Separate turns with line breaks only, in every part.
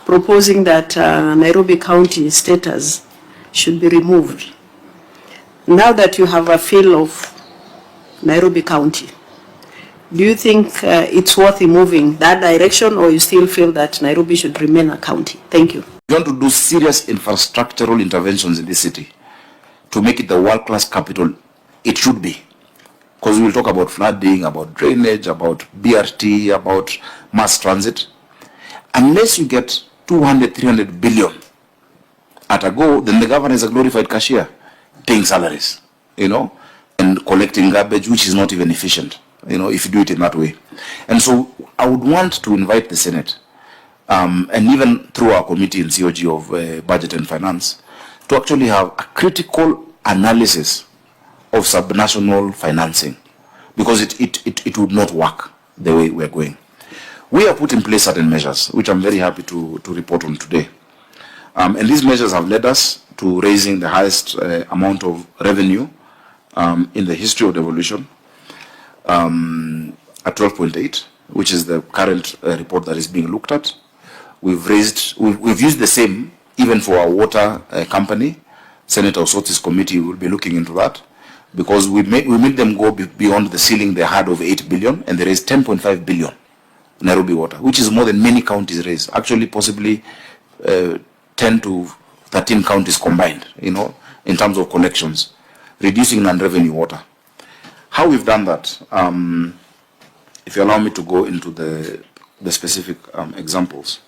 proposing that Nairobi County status should be removed. Now that you have a feel of Nairobi County, do you think it's worth moving that direction, or you still feel that Nairobi should remain a county? Thank you.
We want to do serious infrastructural interventions in this city to make it the world-class capital it should be. Because we'll talk about flooding, about drainage, about BRT, about mass transit. Unless you get 200, 300 billion at a go, then the governor is a glorified cashier, paying salaries, and collecting garbage, which is not even efficient, if you do it in that way. And so I would want to invite the Senate, and even through our committee in COG of Budget and Finance, to actually have a critical analysis of subnational financing, because it would not work the way we're going. We have put in place certain measures, which I'm very happy to report on today. And these measures have led us to raising the highest amount of revenue in the history of devolution at 12.8, which is the current report that is being looked at. We've used the same even for our water company. Senator Osoti's committee will be looking into that, because we made them go beyond the ceiling they had of 8 billion, and they raised 10.5 billion Nairobi Water, which is more than many counties raised. Actually, possibly 10 to 13 counties combined, in terms of collections, reducing non-revenue water. How we've done that, if you allow me to go into the specific examples.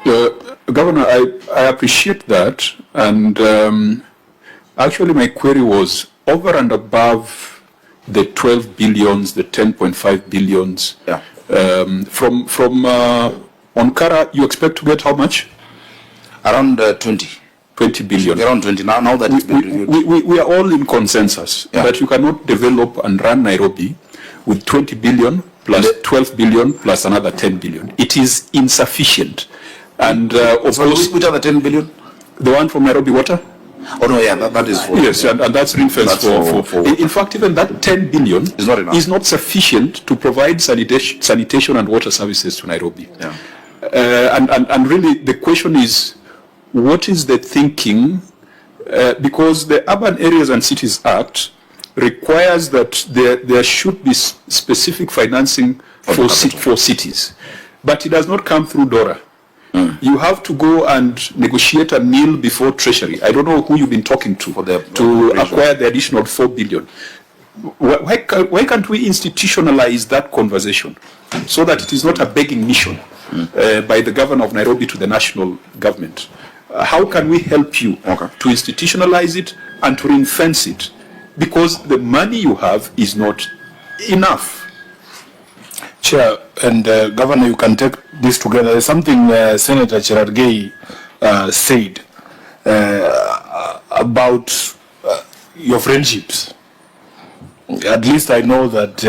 Governor, I appreciate that, and actually my query was over and above the 12 billions, the 10.5 billions.
Yeah.
From Onkara, you expect to get how much?
Around 20 billion. Around 20 now that it's been reviewed.
We are all in consensus that you cannot develop and run Nairobi with 20 billion plus 12 billion plus another 10 billion. It is insufficient. And of course,
which are the 10 billion?
The one from Nairobi Water?
Oh no, yeah, that is for...
Yes, and that's ring-fenced for in fact, even that 10 billion
is not enough.
Is not sufficient to provide sanitation and water services to Nairobi.
Yeah.
And really, the question is, what is the thinking? Because the Urban Areas and Cities Act requires that there should be specific financing for cities. But it does not come through DORA. You have to go and negotiate a meal before Treasury. I don't know who you've been talking to acquire the additional 4 billion. Why can't we institutionalize that conversation so that it is not a begging mission by the governor of Nairobi to the national government? How can we help you to institutionalize it and to ring-fence it? Because the money you have is not enough.
Chair and Governor, you can take this together. There's something Senator Cherargei said about your friendships. At least I know that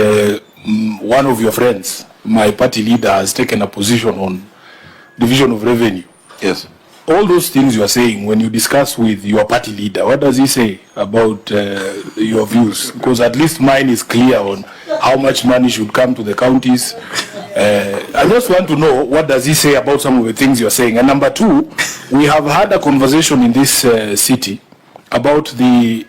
one of your friends, my party leader, has taken a position on division of revenue.
Yes.
All those things you are saying, when you discuss with your party leader, what does he say about your views? Because at least mine is clear on how much money should come to the counties. I just want to know, what does he say about some of the things you're saying? And number two, we have had a conversation in this city about the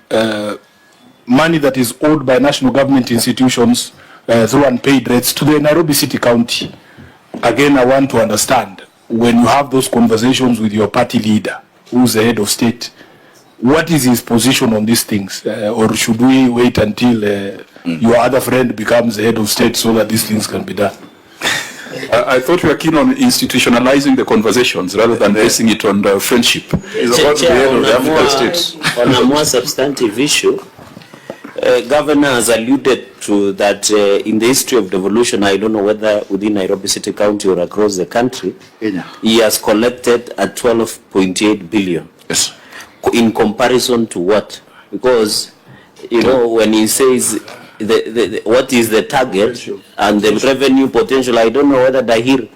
money that is owed by national government institutions through unpaid rates to the Nairobi City County. Again, I want to understand, when you have those conversations with your party leader, who's the head of state, what is his position on these things? Or should we wait until your other friend becomes the head of state so that these things can be done?
I thought we were keen on institutionalizing the conversations rather than basing it on friendship.
It's about the head of the African states. On a more substantive issue, Governor has alluded to that in the history of devolution, I don't know whether within Nairobi City County or across the country, he has collected at 12.8 billion.
Yes.
In comparison to what? Because, when he says what is the target and the revenue potential, I don't know whether Dahir,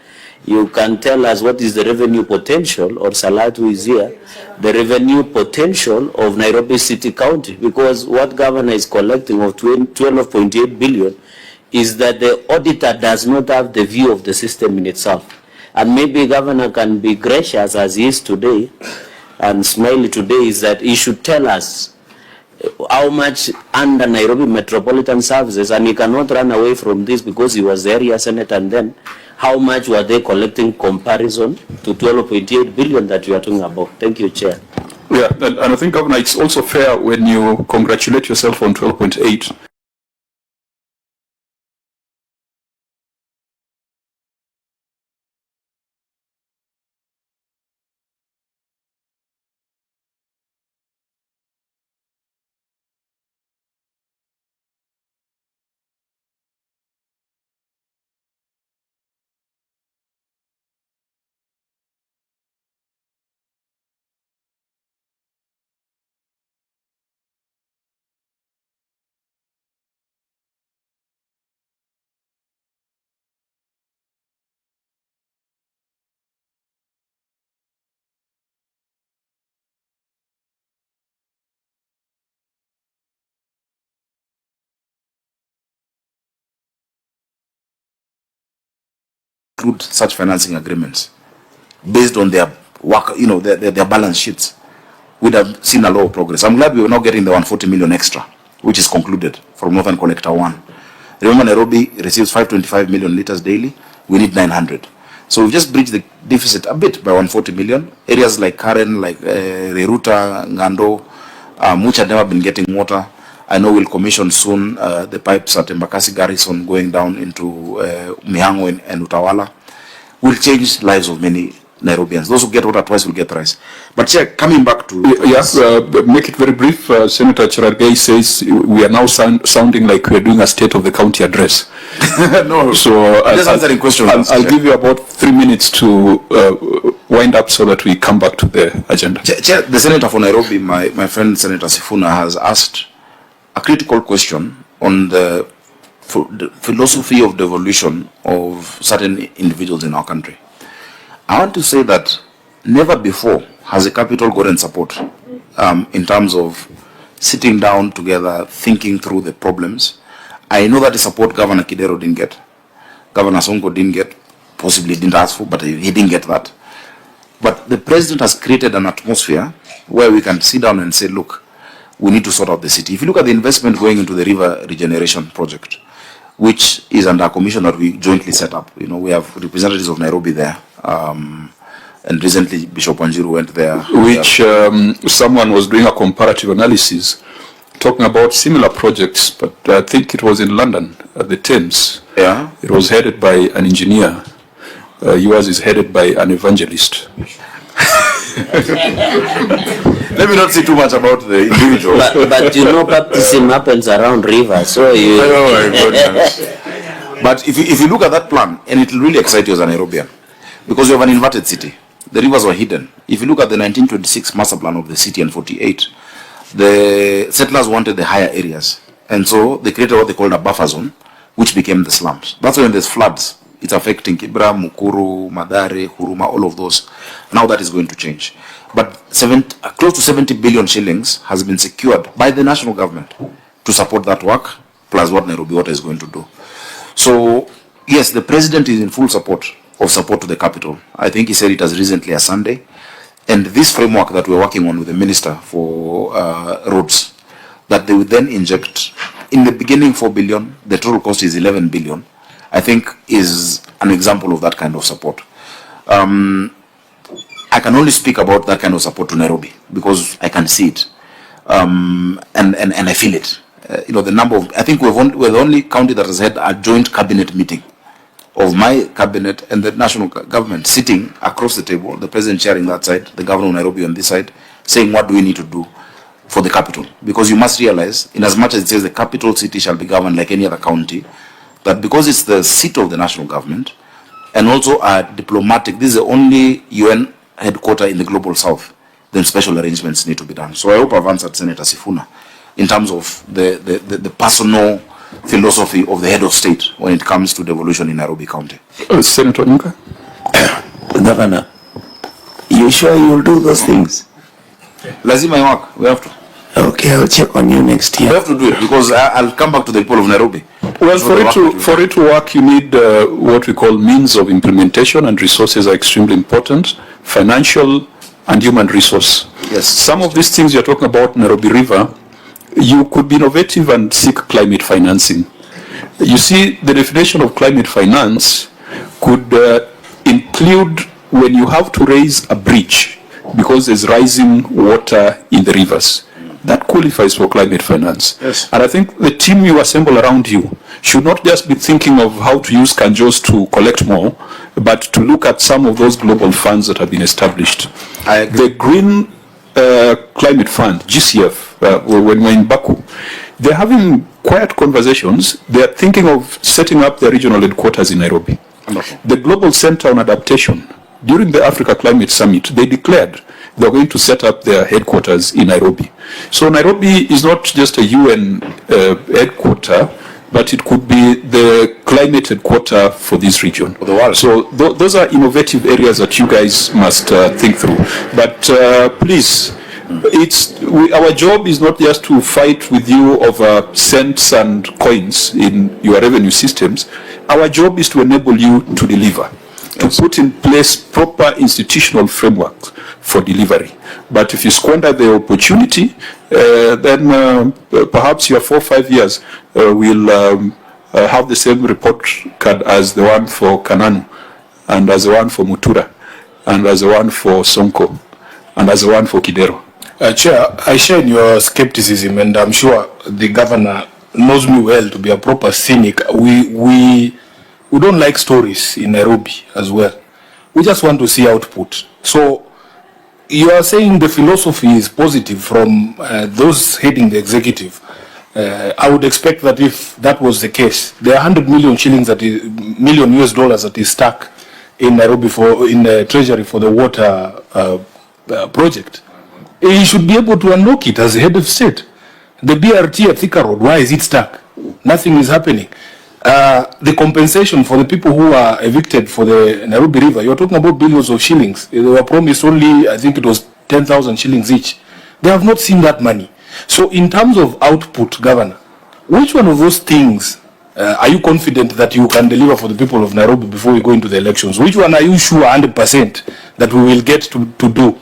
you can tell us what is the revenue potential, or Salatu is here, the revenue potential of Nairobi City County, because what governor is collecting of 12.8 billion is that the auditor does not have the view of the system in itself. and maybe governor can be gracious as he is today and smiley today, is that he should tell us how much under Nairobi Metropolitan Services, and he cannot run away from this because he was the area senator, and then how much were they collecting comparison to 12.8 billion that we are talking about? Thank you, Chair.
Yeah, and I think, Governor, it's also fair when you congratulate yourself on 12.8.
Include such financing agreements based on their work, their balance sheets, we'd have seen a lot of progress. I'm glad we are now getting the 140 million extra, which is concluded from Northern Collector 1. Remember, Nairobi receives 525 million liters daily. We need 900. So we've just bridged the deficit a bit by 140 million. Areas like Karen, like Reruta, Ngando, which had never been getting water. I know we'll commission soon the pipes at Embakasi Garrison going down into Mihango and Utawala. Will change lives of many Nairobians. Those who get water twice will get thrice. But Chair, coming back to...
Yes, make it very brief. Senator Cherargei says we are now sounding like we are doing a state of the county address.
No,
so
just answering questions.
I'll give you about 3 minutes to wind up so that we come back to the agenda.
Chair, the Senator for Nairobi, my friend Senator Sifuna, has asked a critical question on the philosophy of devolution of certain individuals in our country. I want to say that never before has the capital gotten support in terms of sitting down together, thinking through the problems. I know that the support Governor Kidero didn't get, Governor Sonko didn't get, possibly didn't ask for, but he didn't get that. But the president has created an atmosphere where we can sit down and say, look, we need to sort out the city. If you look at the investment going into the river regeneration project, which is under a commission that we jointly set up. We have representatives of Nairobi there. And recently Bishop Wanjiru went there.
Which someone was doing a comparative analysis talking about similar projects, but I think it was in London at the Thames.
Yeah.
It was headed by an engineer. Yours is headed by an evangelist.
Let me not say too much about the individual.
But baptism happens around rivers, so you...
Oh my goodness. But if you look at that plan, and it will really excite you as a Nairobian, because you have an inverted city. The rivers were hidden. If you look at the 1926 master plan of the city and 48, the settlers wanted the higher areas. And so they created what they called a buffer zone, which became the slums. That's when there's floods. It's affecting Kibra, Mukuru, Madare, Huruma, all of those. Now that is going to change. But close to 70 billion shillings has been secured by the national government to support that work, plus what Nairobi Water is going to do. So, yes, the president is in full support to the capital. I think he said it as recently as Sunday. And this framework that we're working on with the Minister for Roads, that they would then inject, in the beginning 4 billion, the total cost is 11 billion, I think is an example of that kind of support. I can only speak about that kind of support to Nairobi because I can see it. And I feel it. The number of, I think we're the only county that has had a joint cabinet meeting of my cabinet and the national government sitting across the table, the president chairing that side, the governor of Nairobi on this side, saying what do we need to do for the capital. Because you must realize, in as much as it says the capital city shall be governed like any other county, that because it's the seat of the national government, and also a diplomatic, this is the only UN headquarter in the global south, then special arrangements need to be done. So I hope I've answered Senator Sifuna in terms of the personal philosophy of the head of state when it comes to devolution in Nairobi County.
Senator Nyuka?
Governor, you sure you'll do those things?
Lazima work. We have to.
Okay, I'll check on you next year.
We have to do it because I'll come back to the people of Nairobi.
Well,
So
for it to work, you need what we call means of implementation, and resources are extremely important, financial and human resource.
Yes.
Some of these things you're talking about, Nairobi River, you could be innovative and seek climate financing. You see, the definition of climate finance could include when you have to raise a bridge because there's rising water in the rivers. That qualifies for climate finance.
Yes.
And I think the team you assemble around you should not just be thinking of how to use kanjos to collect more, but to look at some of those global funds that have been established.
I agree.
The Green Climate Fund, GCF, when we're in Baku, they're having quiet conversations. They're thinking of setting up their regional headquarters in Nairobi.
Wonderful.
The Global Center on Adaptation, during the Africa Climate Summit, they declared they're going to set up their headquarters in Nairobi. So Nairobi is not just a UN headquarter, but it could be the climate headquarter for this region.
For the world.
So those are innovative areas that you guys must think through. But please, our job is not just to fight with you over cents and coins in your revenue systems. Our job is to enable you to deliver, to put in place proper institutional frameworks for delivery. But if you squander the opportunity, then perhaps your 4 or 5 years will have the same report card as the one for Kananu, and as the one for Mutura, and as the one for Sonko, and as the one for Kidero.
Chair, I share in your skepticism, and I'm sure the governor knows me well to be a proper cynic. We don't like stories in Nairobi as well. We just want to see output. So you are saying the philosophy is positive from those heading the executive. I would expect that if that was the case, there are 100 million shillings million US dollars that is stuck in Nairobi in the treasury for the water project. He should be able to unlock it as the head of state. The BRT at Thika Road, why is it stuck? Nothing is happening. The compensation for the people who are evicted for the Nairobi River, you're talking about billions of shillings. They were promised only, I think it was 10,000 shillings each. They have not seen that money. So in terms of output, Governor, which one of those things are you confident that you can deliver for the people of Nairobi before we go into the elections? Which one are you sure 100% that we will get to do?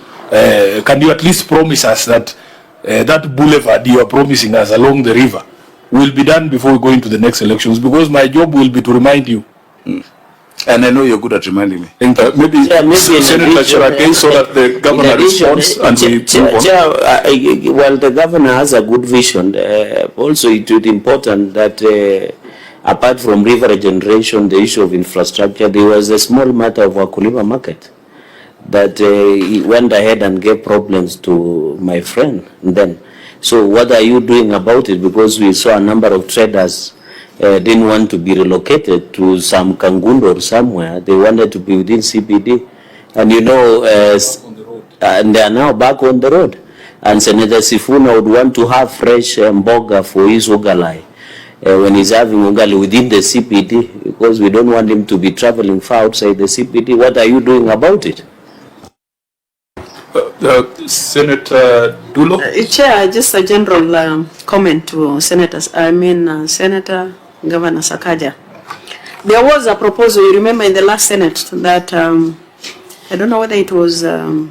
Can you at least promise us that that boulevard you are promising us along the river will be done before we go into the next elections? Because my job will be to remind you.
And I know you're good at reminding me.
Maybe Senator Cherargei, so that the governor responds and we move on.
Well, the governor has a good vision. Also, it is important that apart from river regeneration, the issue of infrastructure, there was a small matter of Wakulima market that he went ahead and gave problems to my friend then. So what are you doing about it? Because we saw a number of traders didn't want to be relocated to some Kangundo or somewhere. They wanted to be within CBD. And you know, and they are now back on the road. And Senator Sifuna would want to have fresh mboga for his ugalai when he's having ugali within the CBD, because we don't want him to be traveling far outside the CBD. What are you doing about it?
Senator Dulo?
Chair, just a general comment to senators. Senator Governor Sakaja. There was a proposal, you remember in the last Senate, that I don't know whether it was the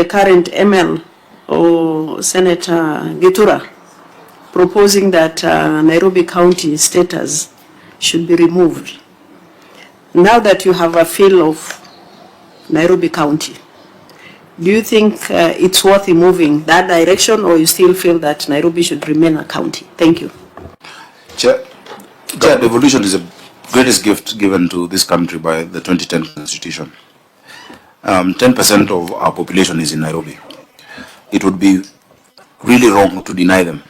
current ML or Senator Gitura, proposing that Nairobi County status should be removed. Now that you have a feel of Nairobi County, do you think it's worth moving that direction, or you still feel that Nairobi should remain a county? Thank you.
Chair, devolution is the greatest gift given to this country by the 2010 Constitution. 10% of our population is in Nairobi. It would be really wrong to deny them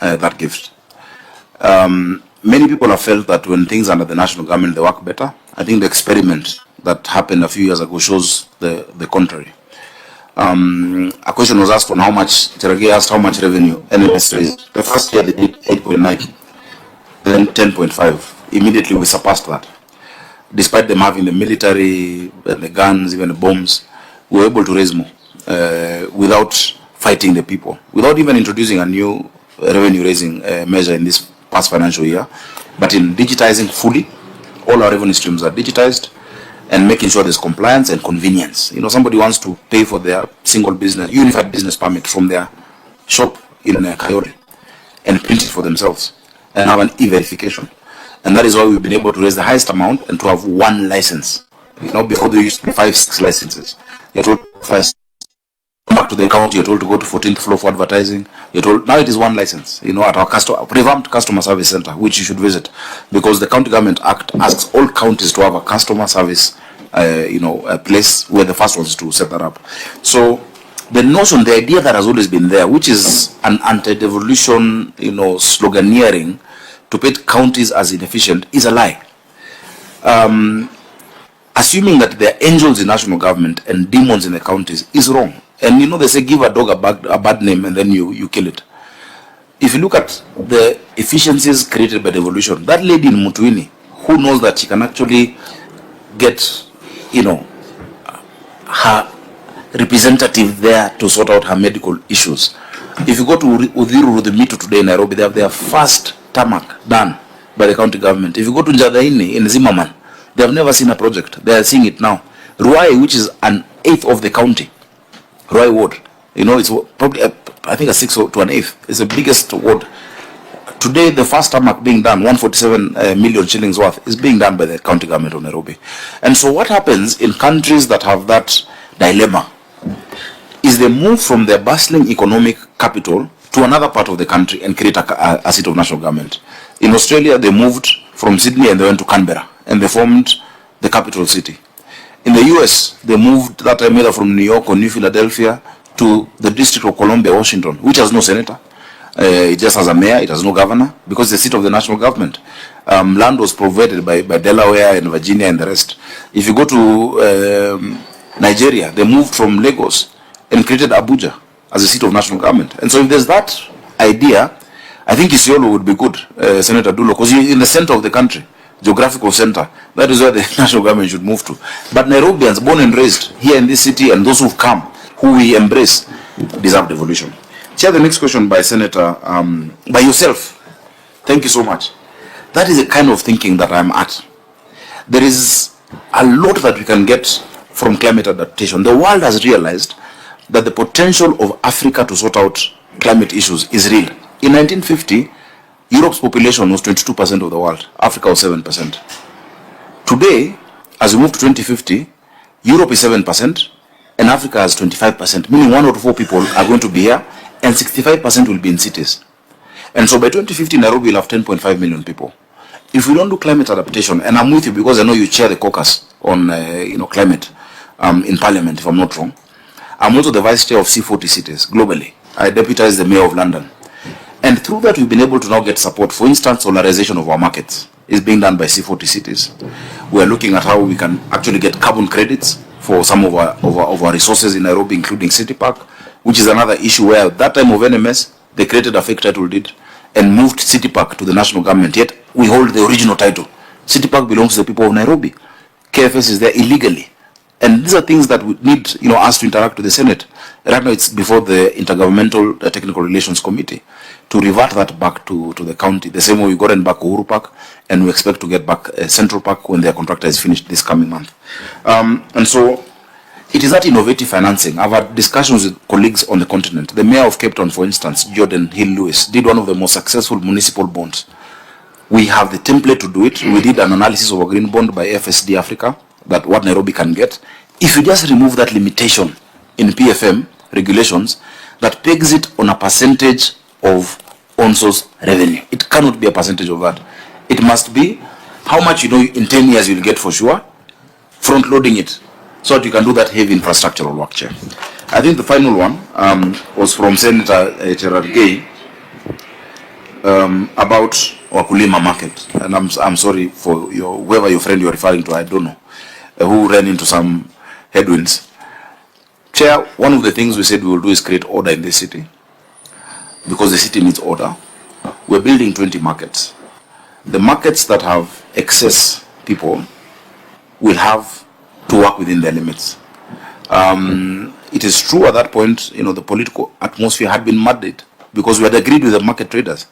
that gift. Many people have felt that when things are under the national government, they work better. I think the experiment that happened a few years ago shows the contrary. A question was asked on how much, Cherargei asked how much revenue NMS raised. The first year they did 8.9, then 10.5. Immediately we surpassed that. Despite them having the military, the guns, even the bombs, we were able to raise more without fighting the people, without even introducing a new revenue raising measure in this past financial year, but in digitizing fully, all our revenue streams are digitized, and making sure there's compliance and convenience. You know, somebody wants to pay for their single business, unified business permit from their shop in Kayole and print it for themselves and have an e-verification. And that is why we've been able to raise the highest amount and to have one license. You know, before there used to be 5-6 licenses. You're told first back to the county, you're told to go to 14th floor for advertising. You're told now it is one license. You know, at our revamped customer service center, which you should visit, because the County Government Act asks all counties to have a customer service, a place where the first ones to set that up. So the notion, the idea that has always been there, which is an anti-devolution, sloganeering to paint counties as inefficient, is a lie. Assuming that there are angels in national government and demons in the counties is wrong. And they say give a dog a bad name and then you kill it. If you look at the efficiencies created by devolution, that lady in Mutwini, who knows that she can actually get, her representative there to sort out her medical issues. If you go to Udhiru Rudhimitu today in Nairobi, they have their first tarmac done by the county government. If you go to Njadaini in Zimmerman, they have never seen a project. They are seeing it now. Ruai, which is an eighth of the county, Ruai ward, it's probably, I think, a sixth to an eighth. It's the biggest ward. Today, the first tarmac being done, 147 million shillings worth, is being done by the county government of Nairobi. And so what happens in countries that have that dilemma is they move from their bustling economic capital to another part of the country and create a seat of national government. In Australia, they moved from Sydney and they went to Canberra and they formed the capital city. In the US, they moved that time either from New York or New Philadelphia to the District of Columbia, Washington, which has no senator. It just has a mayor, it has no governor, because it's the seat of the national government. Land was provided by Delaware and Virginia and the rest. If you go to Nigeria, they moved from Lagos and created Abuja as a seat of national government. And so if there's that idea, I think Isiolo would be good, Senator Dulo, because you're in the center of the country, geographical center. That is where the national government should move to. But Nairobians, born and raised here in this city, and those who've come, who we embrace, deserve devolution. Chair, the next question by Senator, by yourself. Thank you so much. That is the kind of thinking that I'm at. There is a lot that we can get from climate adaptation. The world has realized that the potential of Africa to sort out climate issues is real. In 1950, Europe's population was 22% of the world. Africa was 7%. Today, as we move to 2050, Europe is 7% and Africa has 25%, meaning 1 out of 4 people are going to be here and 65% will be in cities. And so by 2050, Nairobi will have 10.5 million people. If we don't do climate adaptation, and I'm with you because I know you chair the caucus on climate in Parliament, if I'm not wrong. I'm also the vice chair of C40 cities globally. I deputize the mayor of London. And through that, we've been able to now get support. For instance, solarization of our markets is being done by C40 cities. We are looking at how we can actually get carbon credits for some of our resources in Nairobi, including City Park, which is another issue where at that time of NMS, they created a fake title deed and moved City Park to the national government. Yet we hold the original title. City Park belongs to the people of Nairobi. KFS is there illegally. And these are things that we need, us to interact with the Senate. Right now, it's before the Intergovernmental Technical Relations Committee to revert that back to the county. The same way we got back Uhuru Park, and we expect to get back Central Park when their contractor is finished this coming month. And so, it is that innovative financing. I've had discussions with colleagues on the continent. The mayor of Cape Town, for instance, Jordan Hill-Lewis, did one of the most successful municipal bonds. We have the template to do it. We did an analysis of a green bond by FSD Africa, that what Nairobi can get. If you just remove that limitation in PFM regulations that pegs it on a percentage of on-source revenue, it cannot be a percentage of that. It must be how much in 10 years you'll get for sure, front-loading it, so that you can do that heavy infrastructural work, Chair. I think the final one was from Senator Gerard Gay about Wakulima market. And I'm sorry for whoever your friend you're referring to, I don't know, who ran into some headwinds. Chair, one of the things we said we will do is create order in this city, because the city needs order. We're building 20 markets. The markets that have excess people will have to work within their limits. It is true at that point, the political atmosphere had been muddied because we had agreed with the market traders.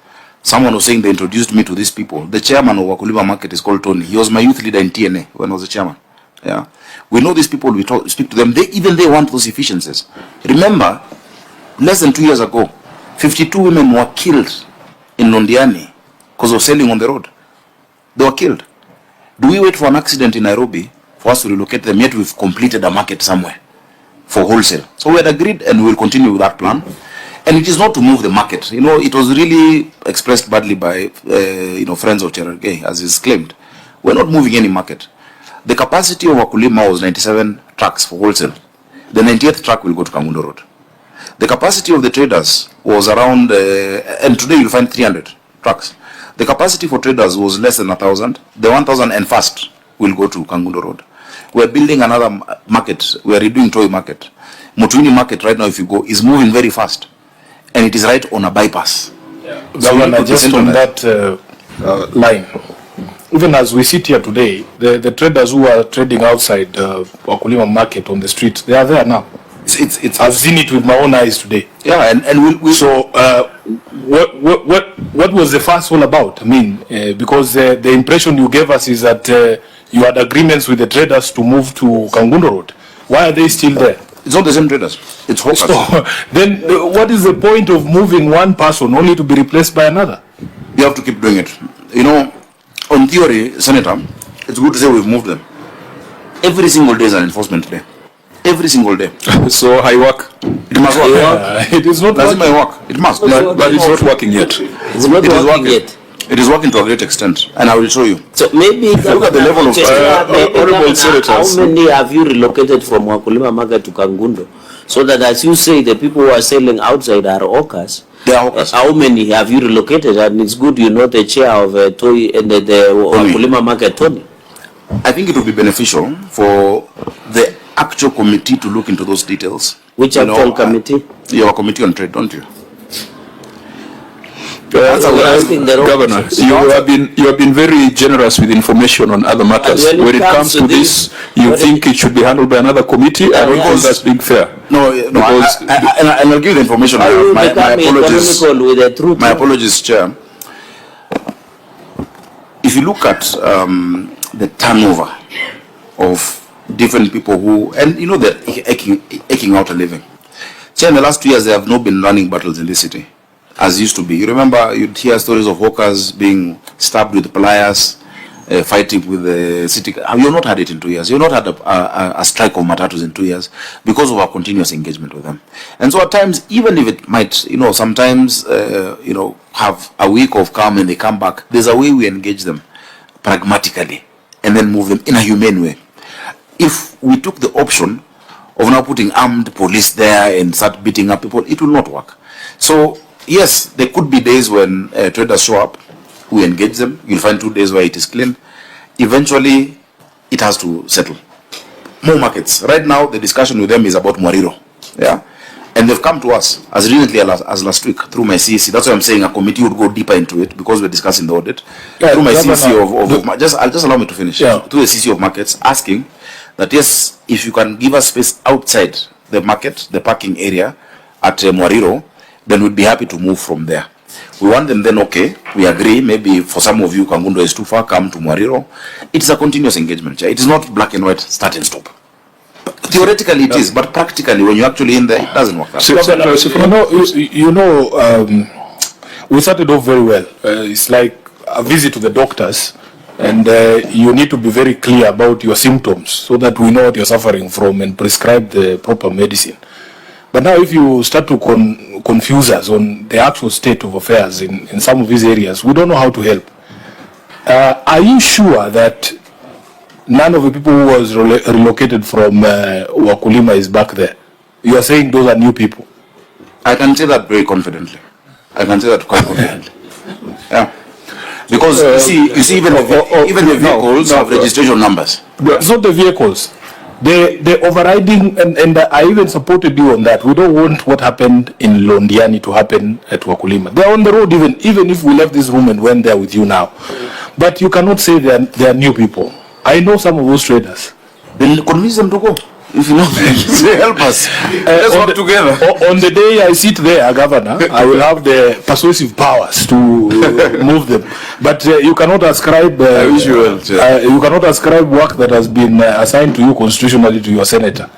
Someone was saying they introduced me to these people. The chairman of Wakulima Market is called Tony. He was my youth leader in TNA when I was the chairman. Yeah, we know these people. We speak to them. They want those efficiencies. Remember, less than 2 years ago, 52 women were killed in Londiani because of selling on the road. They were killed. Do we wait for an accident in Nairobi for us to relocate them? Yet we've completed a market somewhere for wholesale. So we had agreed, and we will continue with that plan. And it is not to move the market. You know, it was really expressed badly by, friends of Cherargei, as is claimed. We're not moving any market. The capacity of Wakulima was 97 trucks for wholesale. The 90th truck will go to Kangundo Road. The capacity of the traders was around, and today you'll find 300 trucks. The capacity for traders was less than 1,000. The 1,000 and first will go to Kangundo Road. We're building another market. We're redoing Toy Market. Mutwini Market right now, if you go, is moving very fast. And it is right on a bypass.
Governor, just on that line, even as we sit here today, the traders who are trading outside Wakulima Market on the street, they are there now. I've seen it with my own eyes today.
Yeah, and we'll
So what was the fuss all about? I mean, because the impression you gave us is that you had agreements with the traders to move to Kangundo Road. Why are they still there?
It's not the same traders. It's hawkers.
So then what is the point of moving one person only to be replaced by another?
You have to keep doing it. You know, on theory, Senator, it's good to say we've moved them. Every single day is an enforcement day. Every single day.
So I work.
It must work.
It is not
That's my work. It must.
But it's not working yet.
It's not working yet.
It is working to a great extent, and I will show you.
So maybe
look at the level of
honorable senators.
How many have you relocated from Wakulima Market to Kangundo? So that, as you say, the people who are selling outside are hawkers.
They are hawkers.
How many have you relocated? And it's good you know the chair of Toy and the Wakulima Market, Tony.
I think it would be beneficial for the actual committee to look into those details.
Which actual committee?
You have a committee on trade, don't you?
Governor, you have been very generous with information on other matters. When it comes to this, you think it should be handled by another committee? I don't think that's being fair.
No, and I'll give you the information. My apologies. My apologies, Chair. If you look at the turnover of different people who, and you know, they're eking out a living. Chair, in the last 2 years, they have not been running battles in this city as used to be. You remember, you'd hear stories of hawkers being stabbed with pliers, fighting with the city. You've not had it in 2 years. You've not had a strike of matatus in 2 years because of our continuous engagement with them. And so at times, even if it might, sometimes, have a week of calm and they come back, there's a way we engage them pragmatically and then move them in a humane way. If we took the option of now putting armed police there and start beating up people, it will not work. So, yes, there could be days when traders show up, we engage them. You'll find 2 days where it is clean. Eventually, it has to settle. More markets. Right now, the discussion with them is about Mwariro. Yeah? And they've come to us as recently as last week through my CEC. That's why I'm saying a committee would go deeper into it because we're discussing the audit. Through my CEC of just allow me to finish.
Yeah.
Through the CEC of markets, asking that yes, if you can give us space outside the market, the parking area at Mwariro, then we'd be happy to move from there. We want them then, okay, we agree, maybe for some of you, Kangundo is too far, come to Mwariro. It's a continuous engagement. It is not black and white, start and stop. Theoretically it is, but practically when you're actually in there, it doesn't work.
We started off very well. It's like a visit to the doctors, and you need to be very clear about your symptoms so that we know what you're suffering from and prescribe the proper medicine. But now if you start to confuse us on the actual state of affairs in some of these areas, we don't know how to help. Are you sure that none of the people who was relocated from Wakulima is back there? You are saying those are new people.
I can say that very confidently. I can say that quite confidently. Yeah. Because you see even the vehicles have registration numbers.
It's not the vehicles. The overriding, and I even supported you on that. We don't want what happened in Londiani to happen at Wakulima. They're on the road even if we left this room and went there with you now. But you cannot say they are new people. I know some of those traders.
Then convince them to go. If you know, say help us. Let's work together.
On the day I sit there, Governor, I will have the persuasive powers to move them. But you cannot ascribe. You cannot ascribe work that has been assigned to you constitutionally to your senator.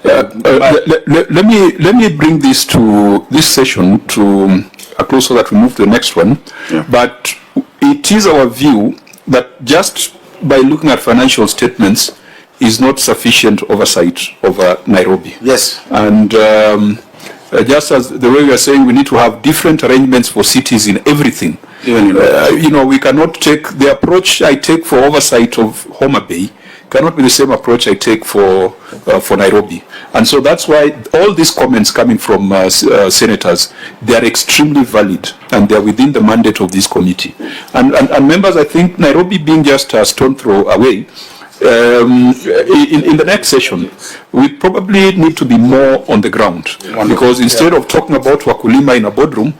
Let me bring this to this session to a close so that we move to the next one.
Yeah.
But it is our view that just by looking at financial statements is not sufficient oversight over Nairobi.
Yes.
And just as the way we are saying, we need to have different arrangements for cities in everything.
Even in
we cannot take the approach I take for oversight of Homa Bay cannot be the same approach I take for Nairobi. And so that's why all these comments coming from senators, they are extremely valid and they are within the mandate of this committee. And members, I think Nairobi being just a stone throw away, in the next session, we probably need to be more on the ground.
Wonderful.
Because instead of talking about Wakulima in a boardroom,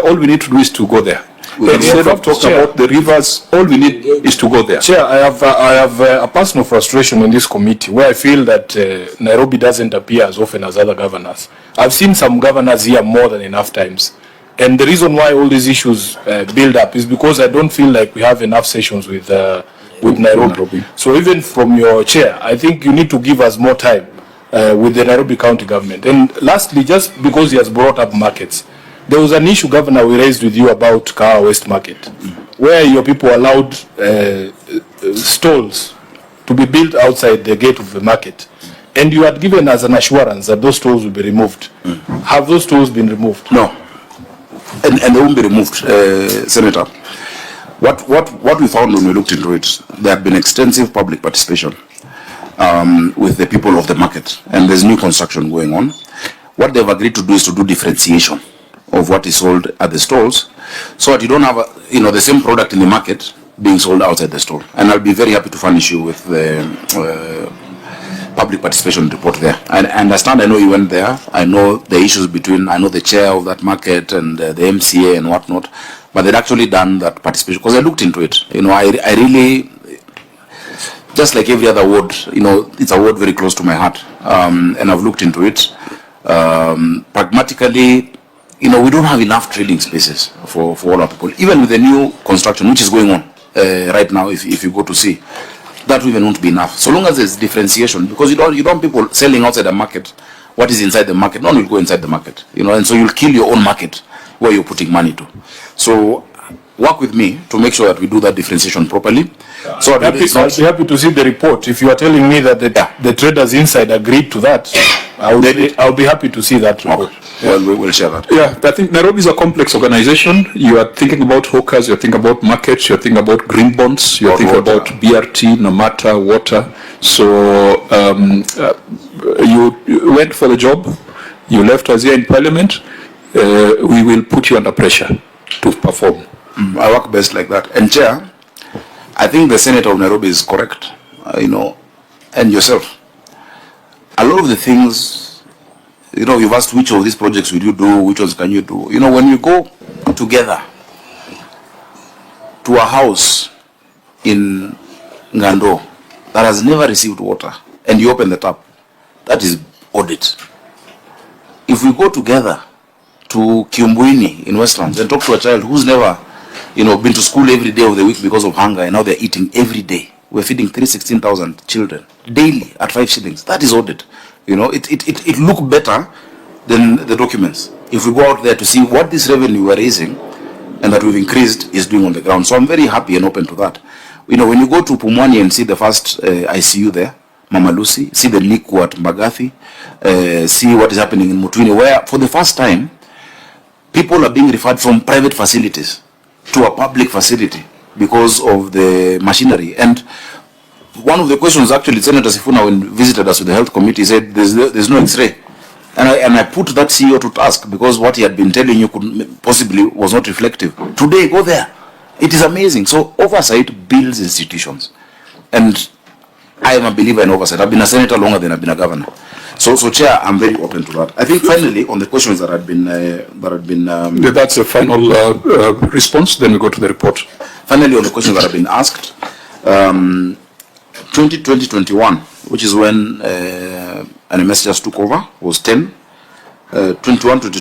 all we need to do is to go there. Instead of talking about the rivers, all we need is to go there.
Chair, I have a personal frustration in this committee where I feel that Nairobi doesn't appear as often as other governors. I've seen some governors here more than enough times. And the reason why all these issues build up is because I don't feel like we have enough sessions with Nairobi. So even from your chair, I think you need to give us more time with the Nairobi County government. And lastly, just because he has brought up markets, there was an issue, Governor, we raised with you about Kahawa West Market, where your people allowed stalls to be built outside the gate of the market. And you had given us an assurance that those stalls will be removed. Have those stalls been removed?
No. And they won't be removed, Senator. What we found when we looked into it, there had been extensive public participation with the people of the market, and there's new construction going on. What they've agreed to do is to do differentiation of what is sold at the stalls, so that you don't have the same product in the market being sold outside the store. And I'll be very happy to furnish you with the public participation report there. I understand, I know you went there, I know the issues I know the chair of that market and the MCA and whatnot, but they'd actually done that participation, because I looked into it. I really, just like every other ward, it's a ward very close to my heart, and I've looked into it. Pragmatically, we don't have enough trading spaces for all our people. Even with the new construction, which is going on right now, if you go to see, that even won't be enough. So long as there's differentiation, because you don't want people selling outside the market what is inside the market. No one will go inside the market, and so you'll kill your own market where you're putting money to. So work with me to make sure that we do that differentiation properly. So
I'll be happy to see the report. If you are telling me that the traders inside agreed to that, I'll be happy to see that report.
Well, we'll share that.
Yeah, I think Nairobi is a complex organization. You are thinking about hawkers, you're thinking about markets, you're thinking about green bonds, you're thinking about BRT, no matter water. So you went for the job, you left us here in Parliament. We will put you under pressure to perform.
I work best like that. And Chair, I think the Senator of Nairobi is correct, and yourself. A lot of the things, you've asked which of these projects will you do, which ones can you do. When we go together to a house in Ngando that has never received water, and you open the tap, that is audit. If we go together to Kiumbuini in Westlands and talk to a child who's never, been to school every day of the week because of hunger, and now they're eating every day. We're feeding 316,000 children daily at 5 shillings. That is audit. It look better than the documents if we go out there to see what this revenue we're raising and that we've increased is doing on the ground. So I'm very happy and open to that. When you go to Pumwani and see the first ICU there, Mama Lucy, see the NICU at Mbagathi, see what is happening in Mutwini, where for the first time people are being referred from private facilities to a public facility because of the machinery. And one of the questions, actually, Senator Sifuna, when visited us with the health committee, said there's no X-ray. And I put that CEO to task, because what he had been telling you possibly was not reflective. Today, go there. It is amazing. So oversight builds institutions. And I am a believer in oversight. I've been a senator longer than I've been a governor. So Chair, I'm very open to that. I think finally, on the questions that had been
that's a final response. Then we go to the report.
Finally, on the questions that have been asked, 2021, which is when an MS just took over, was 10. 21 to